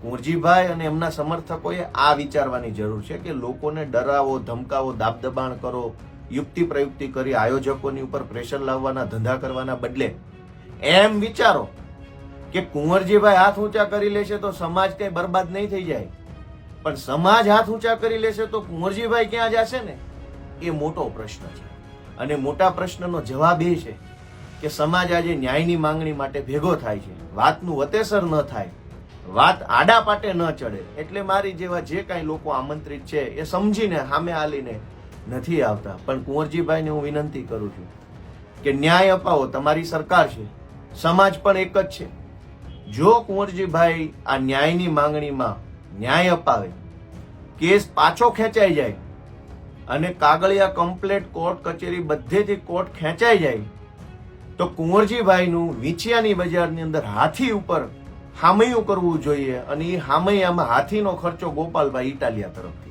કુંવરજીભાઈ અને એમના સમર્થકોએ આ વિચારવાની જરૂર છે કે લોકોને ડરાવો, ધમકાવો, દાબદબાણ કરો, યુક્તિ પ્રયુક્તિ કરી આયોજકોની ઉપર પ્રેશર લાવવાના ધંધા કરવાના બદલે એમ વિચારો કે કુંવરજીભાઈ હાથ ઊંચા કરી લેશે તો સમાજ કઈ બરબાદ નહીં થઈ જાય, પણ સમાજ હાથ ઊંચા કરી લેશે તો કુંવરજીભાઈ ક્યાં જશે ને એ મોટો પ્રશ્ન છે. અને મોટા પ્રશ્નનો જવાબ એ છે કે સમાજ આજે ન્યાયની માંગણી માટે ભેગો થાય છે, વાતનું વતેસર ન થાય, વાત આડા પાટે ન ચડે. એટલે મારી જેવા જે કાંઈ લોકો આમંત્રિત છે એ સમજીને સામે આલીને નથી આવતા. પણ કુંવરજીભાઈને હું વિનંતી કરું છું કે ન્યાય અપાવો, તમારી સરકાર છે, સમાજ પણ એક જ છે. જો કુંવરજીભાઈ આ ન્યાયની માંગણીમાં ન્યાય અપાવે, કેસ પાછો ખેંચાઈ જાય અને કાગળિયા કમ્પ્લેટ કોર્ટ કચેરી બધેથી કોર્ટ ખેંચાઈ જાય તો કુંવરજીભાઈનું વીંછિયાની બજારની અંદર હાથી ઉપર હામૈયું કરવું જોઈએ. અને એ હામૈયામાં હાથીનો ખર્ચો ગોપાલભાઈ ઇટાલિયા તરફથી